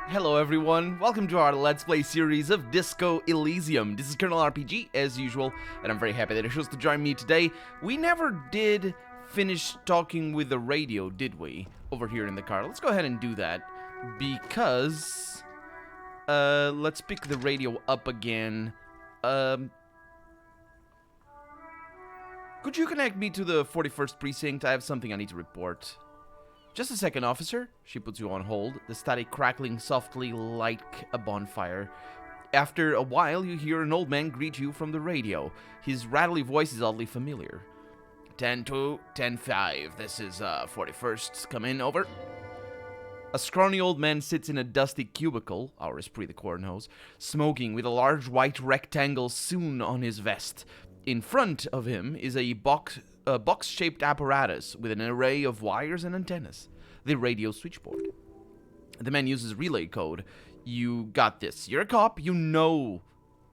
Hello everyone, welcome to our Let's Play series of Disco Elysium. This is Colonel RPG, as usual, and I'm very happy that you chose to join me today. We never did finish talking with the radio, did we? Over here in the car. Let's go ahead and do that, because... let's pick the radio up again. Could you connect me to the 41st precinct? I have something I need to report. Just a second, officer. She puts you on hold, the static crackling softly like a bonfire. After a while, you hear an old man greet you from the radio. His rattly voice is oddly familiar. 10-2, 10-5. This is 41st. Come in, over. A scrawny old man sits in a dusty cubicle, our Esprit the Corps knows, smoking with a large white rectangle sewn on his vest. In front of him is a box-shaped apparatus with an array of wires and antennas. The radio switchboard. The man uses relay code. You got this. You're a cop. You know...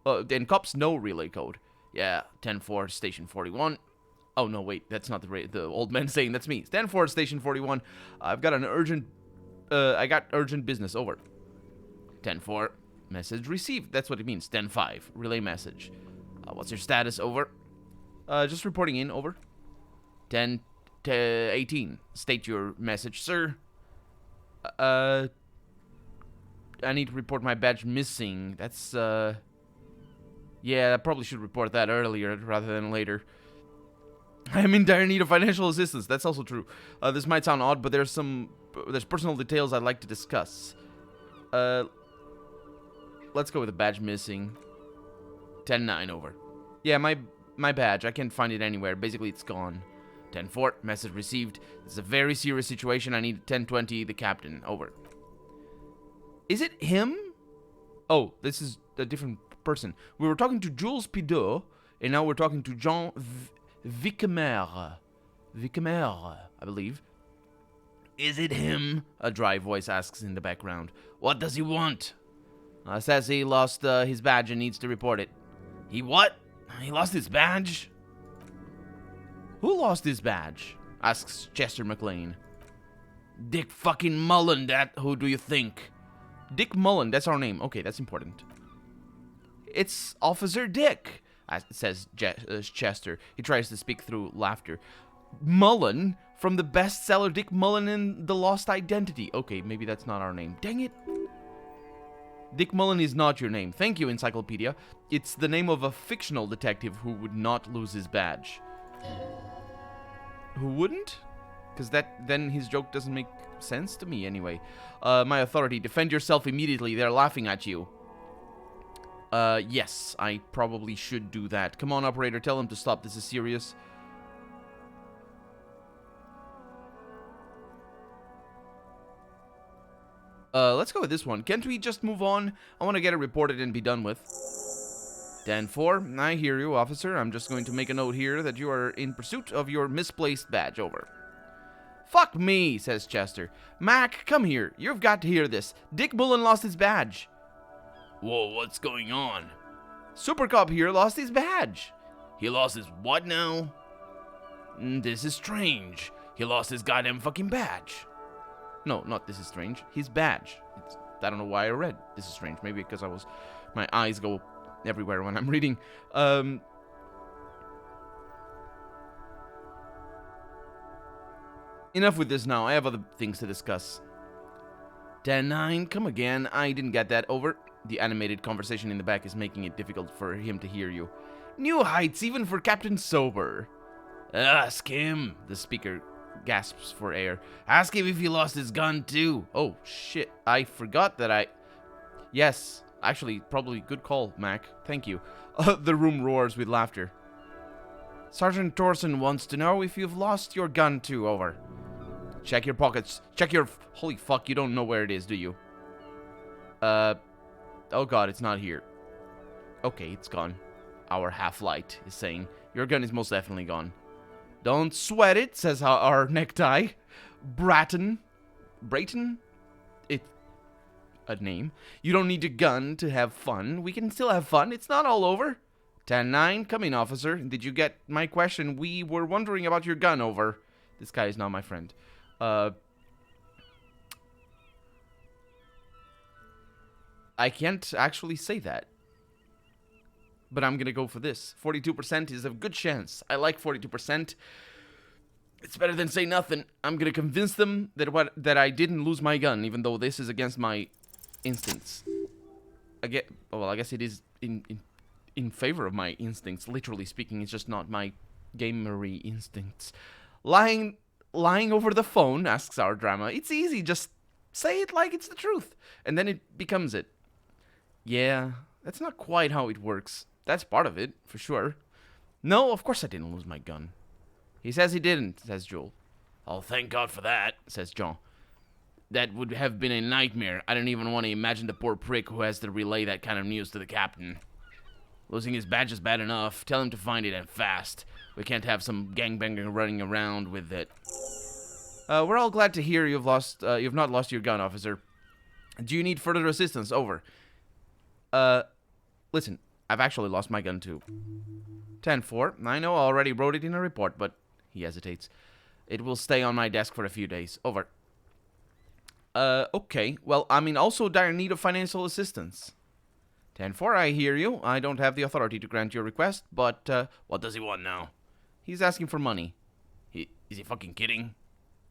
and cops know relay code. Yeah, 10-4, station 41. Oh, no, wait. That's not the old man saying. That's me. 10-4, station 41. I've got an urgent... I got urgent business. Over. 10-4. Message received. That's what it means. 10-5. Relay message. What's your status? Over. Just reporting in. Over. 10-18. State your message, sir. I need to report my badge missing. That's, yeah, I probably should report that earlier rather than later. I am in dire need of financial assistance. That's also true. This might sound odd, but there's personal details I'd like to discuss. Let's go with the badge missing. 10-9, over. Yeah, my badge. I can't find it anywhere. Basically, it's gone. 10-4, message received. It's a very serious situation. I need 10-20, the captain. Over. Is it him? Oh, this is a different person. We were talking to Jules Pidot, and now we're talking to Jean Vicamer. Vicamer, I believe. Is it him? A dry voice asks in the background. What does he want? Says he lost his badge and needs to report it. He what? He lost his badge? Who lost his badge? Asks Chester McLean. Dick fucking Mullen, that. Who do you think? Dick Mullen, that's our name. Okay, that's important. It's Officer Dick, says Chester. He tries to speak through laughter. Mullen? From the bestseller Dick Mullen in The Lost Identity. Okay, maybe that's not our name. Dang it. Dick Mullen is not your name. Thank you, Encyclopedia. It's the name of a fictional detective who would not lose his badge. Who wouldn't? Because then his joke doesn't make sense to me anyway. My authority, defend yourself immediately. They're laughing at you. Yes, I probably should do that. Come on, operator, tell him to stop. This is serious. Let's go with this one. Can't we just move on? I want to get it reported and be done with. 10-4, I hear you, officer. I'm just going to make a note here that you are in pursuit of your misplaced badge. Over. Fuck me, says Chester. Mac, come here. You've got to hear this. Dick Mullen lost his badge. Whoa, what's going on? Super Cop here lost his badge. He lost his what now? This is strange. He lost his goddamn fucking badge. No, not this is strange. His badge. I don't know why I read this is strange. Maybe because my eyes go everywhere when I'm reading. Enough with this now. I have other things to discuss. 10-9, come again. I didn't get that. Over. The animated conversation in the back is making it difficult for him to hear you. New heights, even for Captain Sober. Ask him, the speaker gasps for air. Ask him if he lost his gun too. Oh, shit. I forgot that Yes. Actually, probably good call, Mac. Thank you. The room roars with laughter. Sergeant Thorson wants to know if you've lost your gun too. Over. Check your pockets. Check your... Holy fuck, you don't know where it is, do you? Oh god, it's not here. Okay, it's gone. Our half-light is saying, your gun is most definitely gone. Don't sweat it, says our necktie. Brayton? It's a name. You don't need a gun to have fun. We can still have fun. It's not all over. 10-9, come in, officer. Did you get my question? We were wondering about your gun. Over. This guy is not my friend. I can't actually say that. But I'm gonna go for this. 42% is a good chance. I like 42%. It's better than say nothing. I'm gonna convince them that I didn't lose my gun, even though this is against my instincts. I guess it is in favor of my instincts. Literally speaking, it's just not my gamery instincts. Lying over the phone, asks our drama. It's easy. Just say it like it's the truth, and then it becomes it. Yeah, that's not quite how it works. That's part of it, for sure. No, of course I didn't lose my gun. He says he didn't, says Joel. Oh, thank God for that, says John. That would have been a nightmare. I don't even want to imagine the poor prick who has to relay that kind of news to the captain. Losing his badge is bad enough. Tell him to find it and fast. We can't have some gangbanger running around with it. We're all glad to hear you've not lost your gun, officer. Do you need further assistance? Over. Listen, I've actually lost my gun too. 10-4. I know I already wrote it in a report, but he hesitates. It will stay on my desk for a few days. Over. Okay. Well, I'm in also dire need of financial assistance. 10-4, I hear you. I don't have the authority to grant your request, but, what does he want now? He's asking for money. Is he fucking kidding?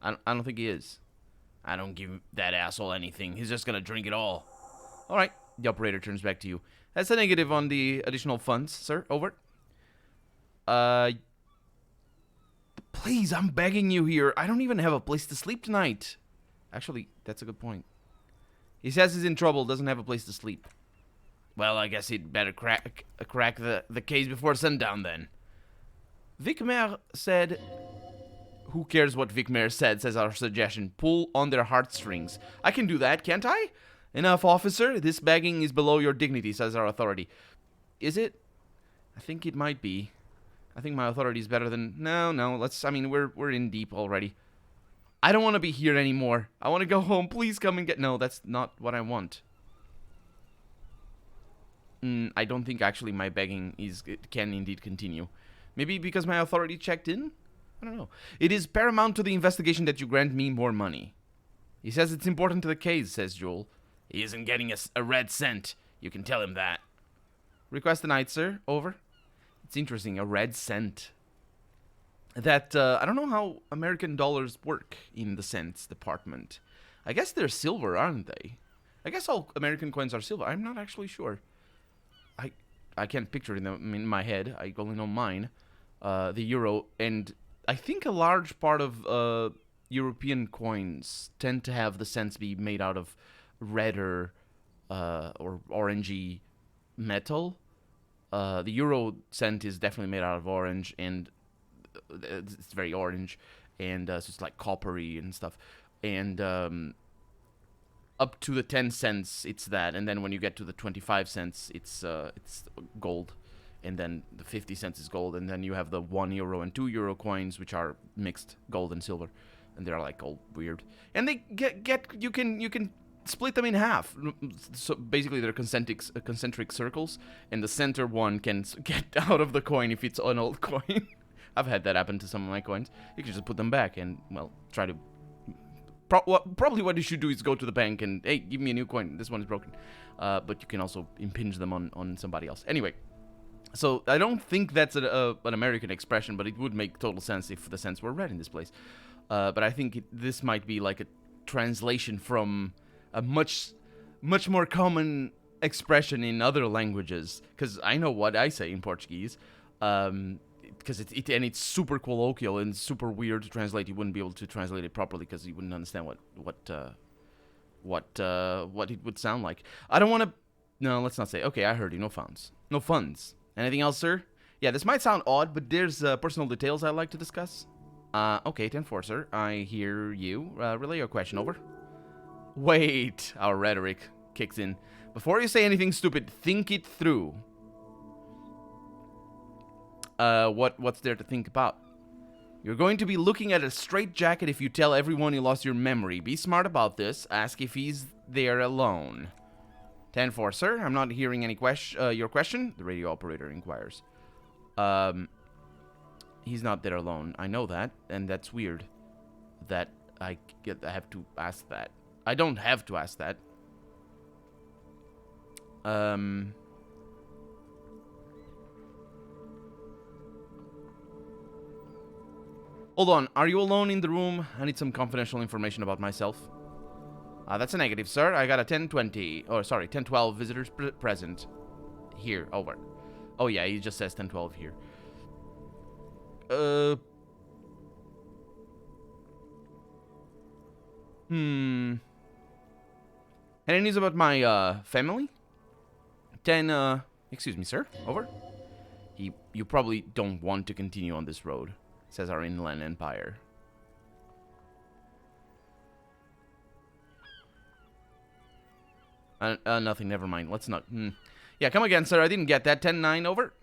I don't think he is. I don't give that asshole anything. He's just gonna drink it all. Alright. The operator turns back to you. That's a negative on the additional funds, sir. Over. Please, I'm begging you here. I don't even have a place to sleep tonight. Actually, that's a good point. He says he's in trouble, doesn't have a place to sleep. Well, I guess he'd better crack the case before sundown then. Vicmer said... Who cares what Vicmer said, says our suggestion. Pull on their heartstrings. I can do that, can't I? Enough, officer. This begging is below your dignity, says our authority. Is it? I think it might be. I think my authority is better than... No, let's... I mean, we're in deep already. I don't want to be here anymore. I want to go home. Please come and get... No, that's not what I want. I don't think actually my begging can indeed continue. Maybe because my authority checked in? I don't know. It is paramount to the investigation that you grant me more money. He says it's important to the case, says Joel. He isn't getting a red cent. You can tell him that. Request denied, sir. Over. It's interesting. A red cent. That, I don't know how American dollars work in the cents department. I guess they're silver, aren't they? I guess all American coins are silver. I'm not actually sure. I can't picture it in my head. I only know mine. The euro. And I think a large part of European coins tend to have the cents be made out of redder or orangey metal. The euro cent is definitely made out of orange, and it's very orange, and so it's like coppery and stuff. And up to the 10 cents, it's that, and then when you get to the 25 cents, it's gold, and then the 50 cents is gold, and then you have the 1 euro and 2 euro coins, which are mixed gold and silver, and they're like all weird. And they you can split them in half. So basically, they're concentric circles, and the center one can get out of the coin if it's an old coin. I've had that happen to some of my coins. You can just put them back and, well, try to... Probably what you should do is go to the bank and, hey, give me a new coin. This one is broken. But you can also impinge them on somebody else. Anyway, so I don't think that's an American expression, but it would make total sense if the cents were red in this place. But I think this might be like a translation from a much more common expression in other languages. Because I know what I say in Portuguese. Because it's super colloquial and super weird to translate. You wouldn't be able to translate it properly because you wouldn't understand what it would sound like. I don't want to. No, let's not say. Okay, I heard you. No funds. No funds. Anything else, sir? Yeah, this might sound odd, but there's personal details I'd like to discuss. Okay, 10-4, sir. I hear you. Relay your question. Over. Wait, our rhetoric kicks in. Before you say anything stupid, think it through. What's there to think about? You're going to be looking at a straitjacket if you tell everyone you lost your memory. Be smart about this. Ask if he's there alone. 10-4, sir. I'm not hearing any your question. The radio operator inquires. He's not there alone. I know that, and that's weird. That I have to ask that. I don't have to ask that. Um... Hold on, are you alone in the room? I need some confidential information about myself. That's a negative, sir. I got a 1020. Oh, sorry, 1012 visitors present. Here, over. Oh, yeah, he just says 1012 here. Any news about my, family? Excuse me, sir. Over. You probably don't want to continue on this road, says our inland empire. Nothing, never mind. Let's not. Yeah, come again, sir. I didn't get that. 10-9, over.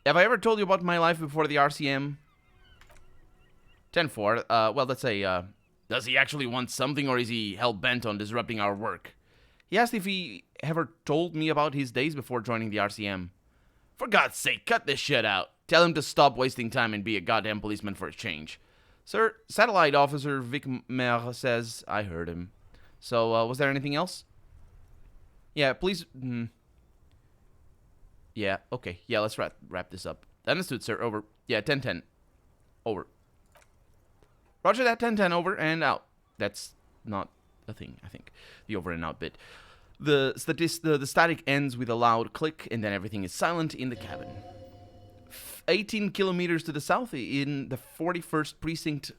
Have I ever told you about my life before the RCM? 10-4. Well, let's say, does he actually want something, or is he hell-bent on disrupting our work? He asked if he ever told me about his days before joining the RCM. For God's sake, cut this shit out. Tell him to stop wasting time and be a goddamn policeman for a change. Sir, Satellite Officer Vic Mer says I heard him. So, was there anything else? Yeah, please... Yeah, okay. Yeah, let's wrap this up. Understood, sir. Over. Yeah, 10-10. Over. Roger that, 10-10, over and out. That's not a thing, I think. The over and out bit. The static ends with a loud click, and then everything is silent in the cabin. 18 kilometers to the south, in the 41st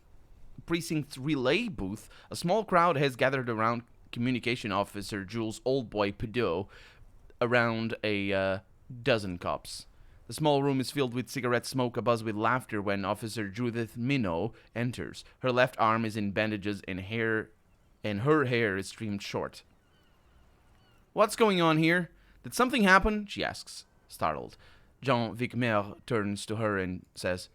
Precinct relay booth, a small crowd has gathered around Communication Officer Jules Oldboy Pedot, around a dozen cops. The small room is filled with cigarette smoke, abuzz with laughter when Officer Judith Minot enters. Her left arm is in bandages and her hair is trimmed short. What's going on here? Did something happen? She asks, startled. Jean Vicmer turns to her and says,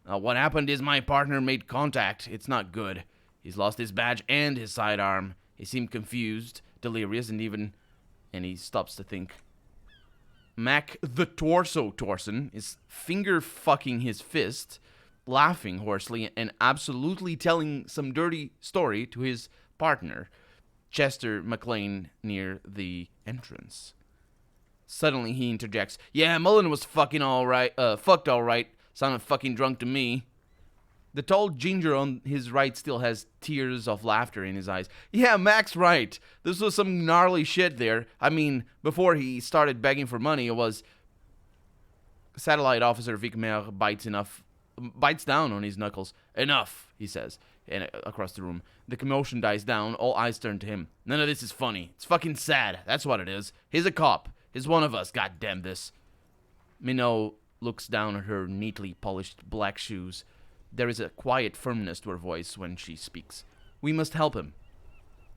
what happened is my partner made contact. It's not good. He's lost his badge and his sidearm. He seemed confused, delirious, and he stops to think. Mac the Torso Torson is finger-fucking his fist, laughing hoarsely, and absolutely telling some dirty story to his partner, Chester McLean, near the entrance. Suddenly he interjects, yeah, Mullen was fucked all right. Sounded fucking drunk to me. The tall ginger on his right still has tears of laughter in his eyes. Yeah, Mac's right. This was some gnarly shit there. I mean, before he started begging for money, it was... Satellite Officer Vicmer bites down on his knuckles. Enough, he says, and across the room. The commotion dies down. All eyes turn to him. None of this is funny. It's fucking sad. That's what it is. He's a cop. He's one of us. God damn this. Minot looks down at her neatly polished black shoes. There is a quiet firmness to her voice when she speaks. We must help him.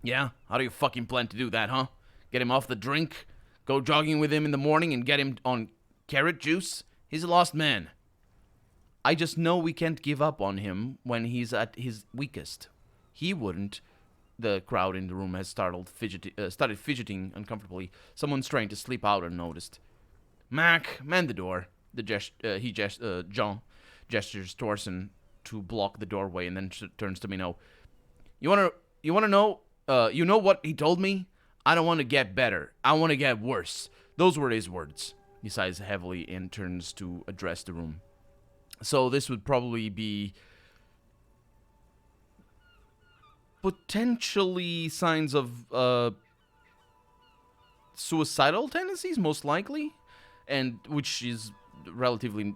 Yeah? How do you fucking plan to do that, huh? Get him off the drink? Go jogging with him in the morning and get him on carrot juice? He's a lost man. I just know we can't give up on him when he's at his weakest. He wouldn't. The crowd in the room has started fidgeting uncomfortably. Someone's trying to sleep out unnoticed. Mac, man the door. Jean gestures Torson to block the doorway and then turns to Minot. You wanna know? You know what he told me? I don't want to get better. I want to get worse. Those were his words. He sighs heavily and turns to address the room. So this would probably be potentially signs of suicidal tendencies, most likely, and which is relatively,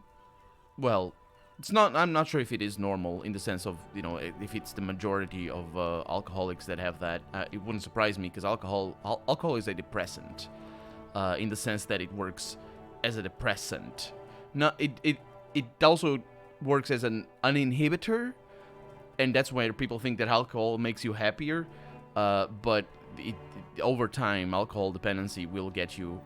well, it's not. I'm not sure if it is normal in the sense of, you know, if it's the majority of alcoholics that have that. It wouldn't surprise me, because alcohol is a depressant, in the sense that it works as a depressant. No, it also works as an inhibitor, and that's why people think that alcohol makes you happier. But over time, alcohol dependency will get you,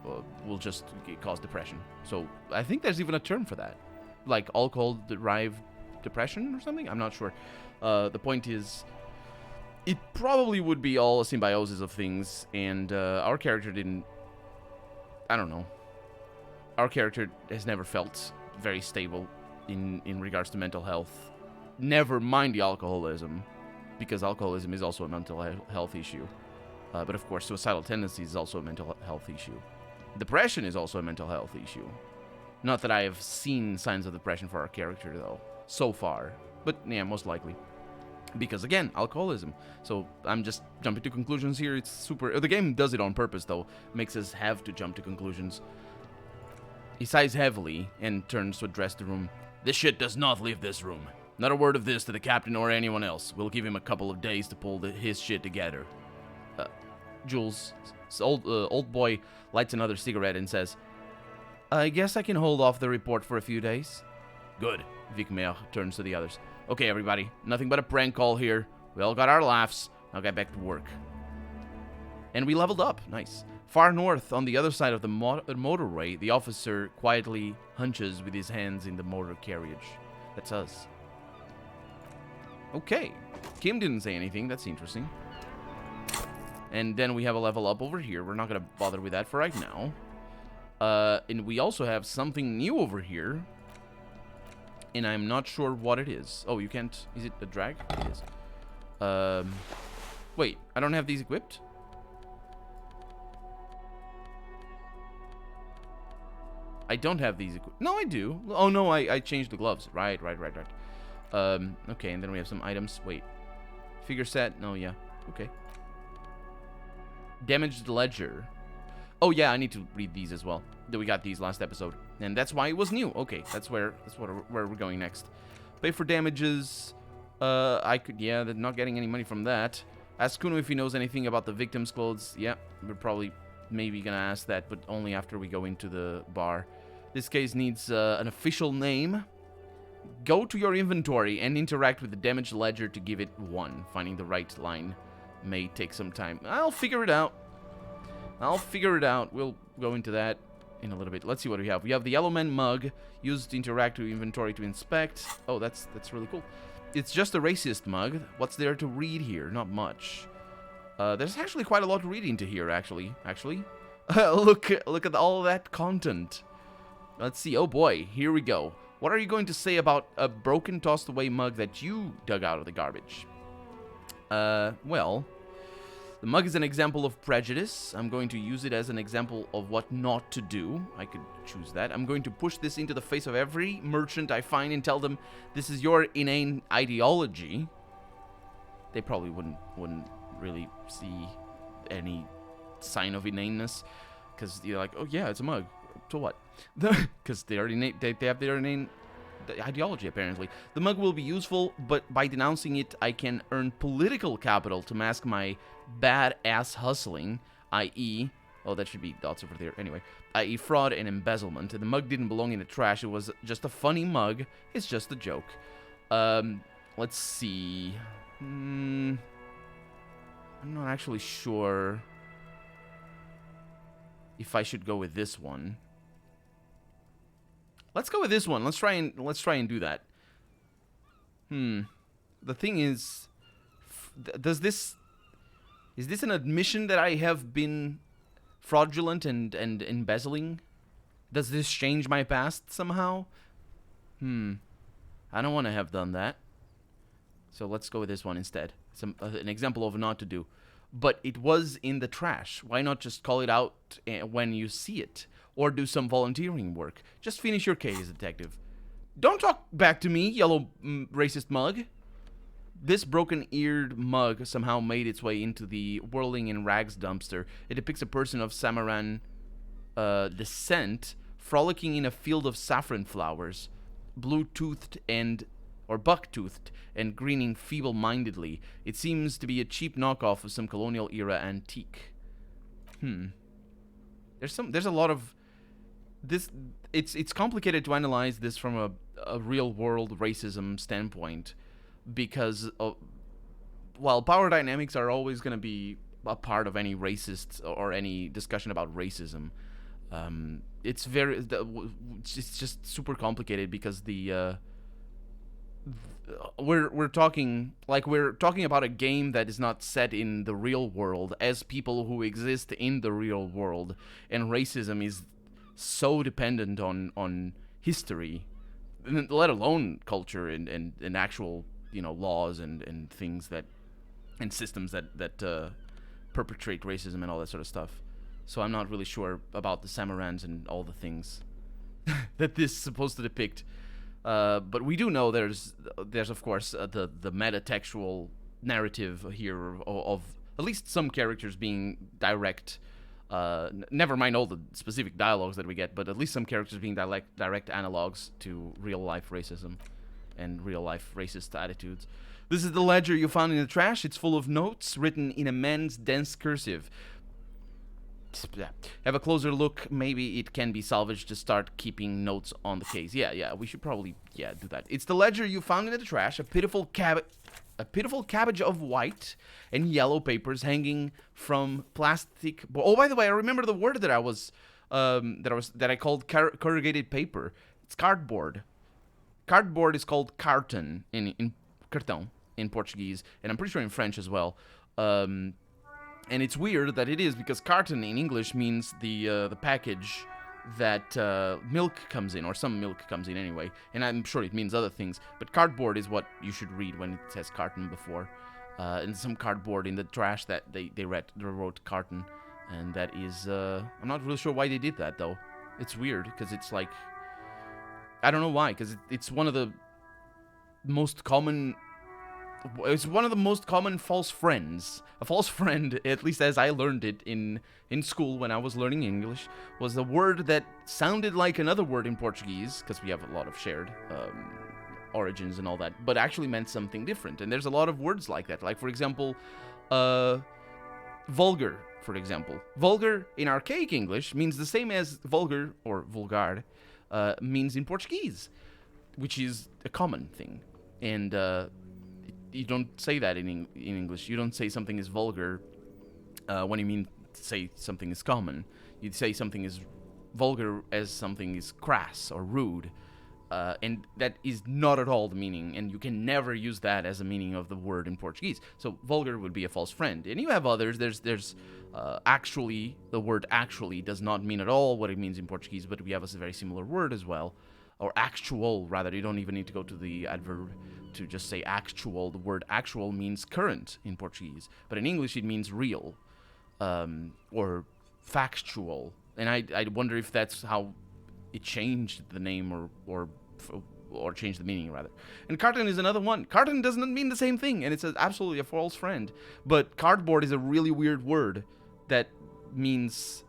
will just cause depression. So I think there's even a term for that, like alcohol-derived depression or something. I'm not sure. The point is, it probably would be all a symbiosis of things, and our character didn't. I don't know. Our character has never felt very stable in regards to mental health. Never mind the alcoholism, because alcoholism is also a mental health issue. But of course, suicidal tendencies is also a mental health issue. Depression is also a mental health issue. Not that I have seen signs of depression for our character, though, so far. But, yeah, most likely. Because, again, alcoholism. So, I'm just jumping to conclusions here. It's super... The game does it on purpose, though. Makes us have to jump to conclusions. He sighs heavily and turns to address the room. This shit does not leave this room. Not a word of this to the captain or anyone else. We'll give him a couple of days to pull his shit together. Jules, old boy, lights another cigarette and says, I guess I can hold off the report for a few days. Good. Vicmeyer turns to the others. Okay, everybody. Nothing but a prank call here. We all got our laughs. Now get back to work. And we leveled up. Nice. Far north, on the other side of the motorway, the officer quietly hunches with his hands in the motor carriage. That's us. Okay. Kim didn't say anything. That's interesting. And then we have a level up over here. We're not going to bother with that for right now. And we also have something new over here. And I'm not sure what it is. Oh, you can't... Is it a drag? It is. Wait, I don't have these equipped? I don't have these equipped. No, I do. Oh, no, I changed the gloves. Right. Okay, and then we have some items. Wait. Figure set? No, yeah. Okay. Damaged ledger. Oh yeah, I need to read these as well. We got these last episode, and that's why it was new. Okay, that's where we're going next. Pay for damages. They're not getting any money from that. Ask Kuno if he knows anything about the victim's clothes. Yeah, we're probably maybe gonna ask that, but only after we go into the bar. This case needs an official name. Go to your inventory and interact with the damaged ledger to give it 1. Finding the right line may take some time. I'll figure it out. We'll go into that in a little bit. Let's see what we have. We have the Yellow Man mug used to interact with inventory to inspect. Oh, that's really cool. It's just a racist mug. What's there to read here? Not much. There's actually quite a lot to read into here, actually. Look at all that content. Let's see. Oh boy, here we go. What are you going to say about a broken, tossed away mug that you dug out of the garbage? Well, the mug is an example of prejudice. I'm going to use it as an example of what not to do. I could choose that. I'm going to push this into the face of every merchant I find and tell them this is your inane ideology. They probably wouldn't really see any sign of inaneness, because you're like, oh yeah, it's a mug. So what? Because they have their inane ideology, apparently. The mug will be useful, but by denouncing it, I can earn political capital to mask my bad-ass hustling, i.e. Oh, that should be dots over there. Anyway, i.e. fraud and embezzlement. The mug didn't belong in the trash. It was just a funny mug. It's just a joke. Let's see. I'm not actually sure if I should go with this one. Let's go with this one. Let's try and do that. The thing is, is this an admission that I have been fraudulent and embezzling? Does this change my past somehow? I don't want to have done that. So let's go with this one instead. It's an example of not to do. But it was in the trash. Why not just call it out when you see it? Or do some volunteering work. Just finish your case, detective. Don't talk back to me, yellow racist mug. This broken-eared mug somehow made its way into the whirling in rags dumpster. It depicts a person of Samaran descent frolicking in a field of saffron flowers, blue-toothed or buck-toothed and grinning feeble-mindedly. It seems to be a cheap knockoff of some colonial-era antique. There's a lot of this. It's complicated to analyze this from a real-world racism standpoint, because while power dynamics are always going to be a part of any racist or any discussion about racism, it's just super complicated because we're talking about a game that is not set in the real world as people who exist in the real world, and racism is so dependent on history, let alone culture and actual laws and things and systems that perpetrate racism and all that sort of stuff. So I'm not really sure about the Samarans and all the things that this is supposed to depict. But we do know there's of course the metatextual narrative here of at least some characters being direct. Never mind all the specific dialogues that we get, but at least some characters being direct analogs to real life racism and real life racist attitudes. This is the ledger you found in the trash. It's full of notes written in immense, dense cursive. Have a closer look. Maybe it can be salvaged to start keeping notes on the case. Yeah, we should probably, do that. It's the ledger you found in the trash. A pitiful cabbage of white and yellow papers hanging from plastic. Oh, by the way, I remember the word that I called corrugated paper. It's cardboard. Cardboard is called carton in cartão in Portuguese, and I'm pretty sure in French as well. And it's weird that it is, because carton in English means the package that milk comes in, or some milk comes in anyway. And I'm sure it means other things, but cardboard is what you should read when it says carton before. And some cardboard in the trash that they wrote carton, and that is I'm not really sure why they did that though. It's weird because it's like, I don't know why, because it's one of the most common. It's one of the most common false friends. A false friend, at least as I learned it in school when I was learning English, was a word that sounded like another word in Portuguese, because we have a lot of shared origins and all that, but actually meant something different. And there's a lot of words like that. Like, for example, vulgar, for example. Vulgar in archaic English means the same as vulgar, or vulgar, means in Portuguese, which is a common thing. And you don't say that in English. You don't say something is vulgar when you mean to say something is common. You'd say something is vulgar as something is crass or rude. And that is not at all the meaning, and you can never use that as a meaning of the word in Portuguese. So vulgar would be a false friend. And you have others. There's actually, the word actually does not mean at all what it means in Portuguese, but we have a very similar word as well. Or actual, rather. You don't even need to go to the adverb to just say actual. The word actual means current in Portuguese, but in English it means real, or factual. And I wonder if that's how it changed the name, or changed the meaning, rather. And carton is another one. Carton doesn't mean the same thing, and it's absolutely a false friend. But cardboard is a really weird word that means,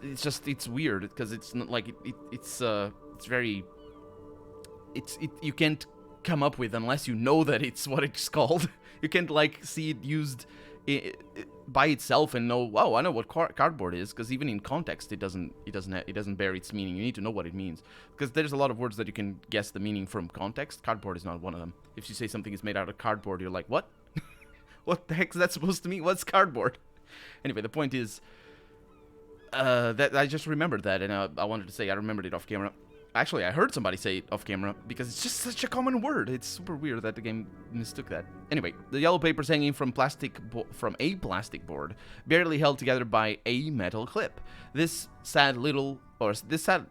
it's weird because it's not like it's very, you can't come up with unless you know that it's what it's called. You can't see it used by itself and know, wow, I know what cardboard is, because even in context it doesn't bear its meaning. You need to know what it means, because there's a lot of words that you can guess the meaning from context. Cardboard is not one of them. If you say something is made out of cardboard, you're like, what? What the heck is that supposed to mean? What's cardboard? Anyway, the point is that I just remembered that, and I wanted to say I remembered it off camera. Actually, I heard somebody say it off camera, because it's just such a common word. It's super weird that the game mistook that. Anyway, the yellow paper's hanging from a plastic board, barely held together by a metal clip. This sad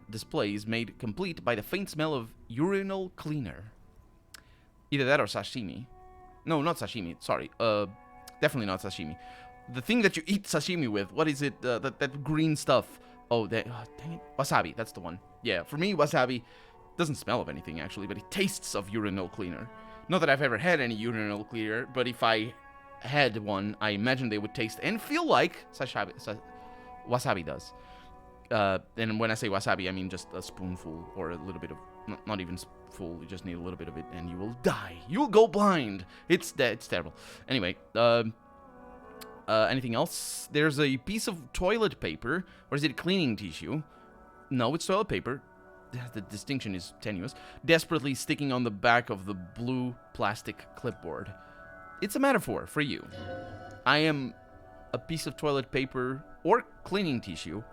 display is made complete by the faint smell of urinal cleaner. Either that or sashimi. No, not sashimi. Sorry. Definitely not sashimi. The thing that you eat sashimi with. What is it? That green stuff. Oh, dang it. Wasabi. That's the one. Yeah, for me, wasabi doesn't smell of anything, actually, but it tastes of urinal cleaner. Not that I've ever had any urinal cleaner, but if I had one, I imagine they would taste and feel like wasabi does. And when I say wasabi, I mean just a spoonful or a little bit of, not even full, you just need a little bit of it and you will die. You'll go blind. It's terrible. Anyway, anything else? There's a piece of toilet paper, or is it cleaning tissue? No, it's toilet paper. The distinction is tenuous. Desperately sticking on the back of the blue plastic clipboard. It's a metaphor for you. I am a piece of toilet paper or cleaning tissue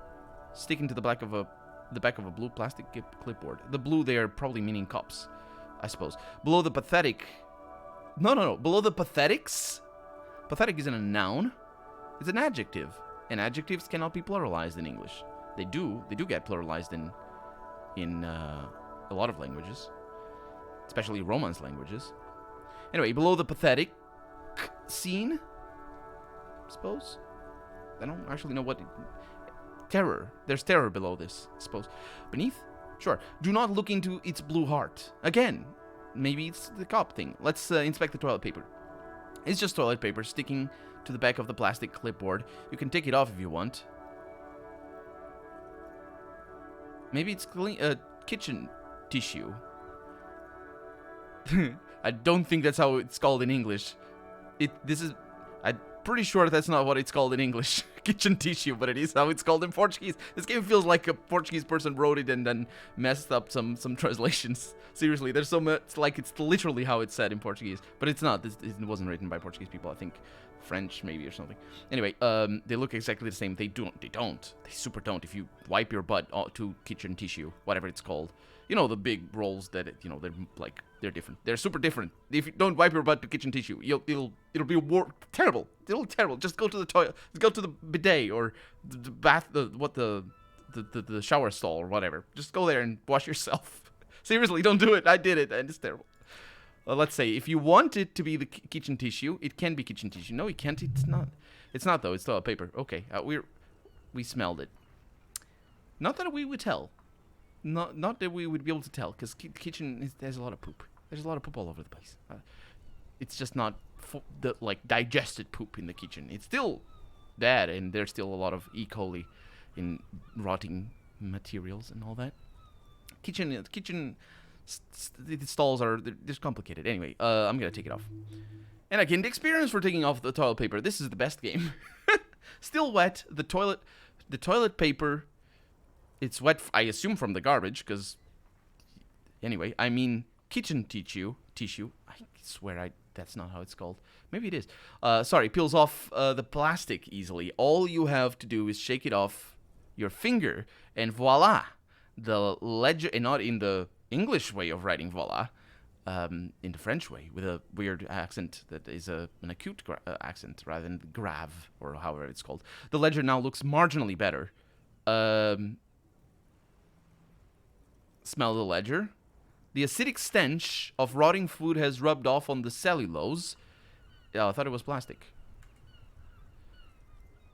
sticking to the back of a blue plastic clipboard. The blue there probably meaning cups, I suppose. Below the pathetic. No. Below the pathetics. Pathetic isn't a noun. It's an adjective. And adjectives cannot be pluralized in English. They do get pluralized in a lot of languages, especially Romance languages. Anyway, below the pathetic scene, suppose. I don't actually know what... Terror. There's terror below this, I suppose. Beneath? Sure. Do not look into its blue heart. Again, maybe it's the cop thing. Let's inspect the toilet paper. It's just toilet paper sticking to the back of the plastic clipboard. You can take it off if you want. Maybe it's clean, kitchen tissue. I don't think that's how it's called in English. I'm pretty sure that's not what it's called in English. Kitchen tissue, but it is how it's called in Portuguese. This game feels like a Portuguese person wrote it and then messed up some translations. Seriously, there's so much, like, it's literally how it's said in Portuguese, but it's not. It wasn't written by Portuguese people. I think French maybe or something. Anyway, they look exactly the same. They super don't. If you wipe your butt to kitchen tissue, whatever it's called, you know, the big rolls that they're different. They're super different. If you don't wipe your butt to kitchen tissue, it'll be terrible. It'll be terrible. Just go to the toilet. Go to the bidet or the bath. The shower stall or whatever. Just go there and wash yourself. Seriously, don't do it. I did it, and it's terrible. Let's say if you want it to be the kitchen tissue, it can be kitchen tissue. No, it can't. It's not. It's not though. It's toilet paper. Okay, we smelled it. Not that we would tell. Not that we would be able to tell, because kitchen there's a lot of poop. There's a lot of poop all over the place. It's just not digested poop in the kitchen. It's still bad, and there's still a lot of E. coli in rotting materials and all that. Kitchen stalls are just complicated. Anyway, I'm gonna take it off. And I gained experience for taking off the toilet paper. This is the best game. Still wet. The toilet paper. It's wet, I assume, from the garbage, because... Anyway, I mean kitchen tissue. I swear that's not how it's called. Maybe it is. Sorry, peels off the plastic easily. All you have to do is shake it off your finger, and voila! The ledger... And not in the English way of writing voila. In the French way, with a weird accent that is an acute accent, rather than grave, or however it's called. The ledger now looks marginally better. Smell the ledger. The acidic stench of rotting food has rubbed off on the cellulose. Oh, I thought it was plastic.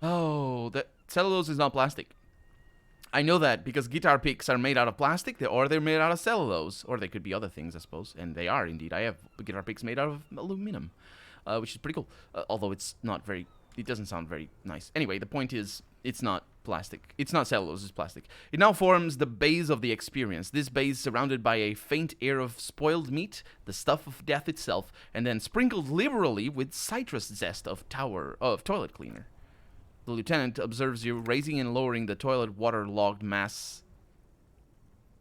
Oh, the cellulose is not plastic. I know that because guitar picks are made out of plastic, or they're made out of cellulose, or they could be other things, I suppose, and they are indeed. I have guitar picks made out of aluminum, which is pretty cool. Although it doesn't sound very nice. Anyway, the point is, it's not plastic. It's not cellulose, it's plastic. It now forms the base of the experience. This base surrounded by a faint air of spoiled meat, the stuff of death itself, and then sprinkled liberally with citrus zest of toilet cleaner. The lieutenant observes you raising and lowering the toilet water-logged mass.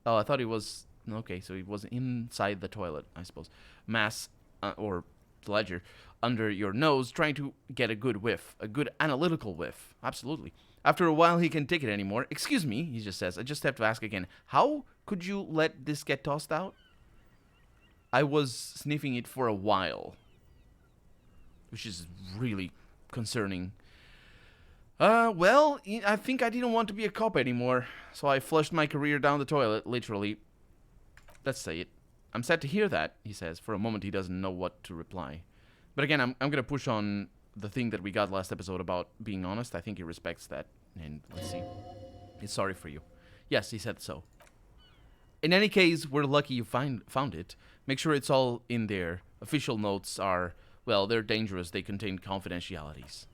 Oh, I thought it was... Okay, so it was inside the toilet, I suppose. Mass, or ledger, under your nose, trying to get a good whiff. A good analytical whiff. Absolutely. After a while, he can't take it anymore. Excuse me, he just says. I just have to ask again. How could you let this get tossed out? I was sniffing it for a while. Which is really concerning. Well, I think I didn't want to be a cop anymore. So I flushed my career down the toilet, literally. Let's say it. I'm sad to hear that, he says. For a moment, he doesn't know what to reply. But again, I'm going to push on the thing that we got last episode about being honest. I think he respects that. And let's see. He's sorry for you. Yes, he said so. In any case, we're lucky you found it. Make sure it's all in there. Official notes are, well, they're dangerous. They contain confidentialities.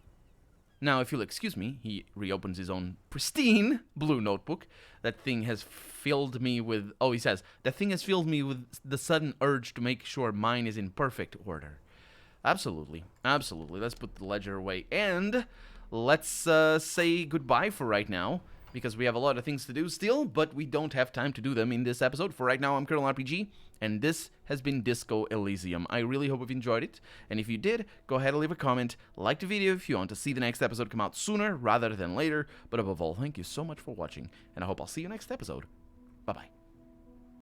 Now, if you'll excuse me, he reopens his own pristine blue notebook. That thing has filled me with... Oh, he says, that thing has filled me with the sudden urge to make sure mine is in perfect order. Absolutely. Absolutely. Let's put the ledger away. And let's say goodbye for right now, because we have a lot of things to do still, but we don't have time to do them in this episode. For right now, I'm Colonel RPG, and this has been Disco Elysium. I really hope you've enjoyed it, and if you did, go ahead and leave a comment, like the video if you want to see the next episode come out sooner rather than later, but above all, thank you so much for watching, and I hope I'll see you next episode. Bye-bye.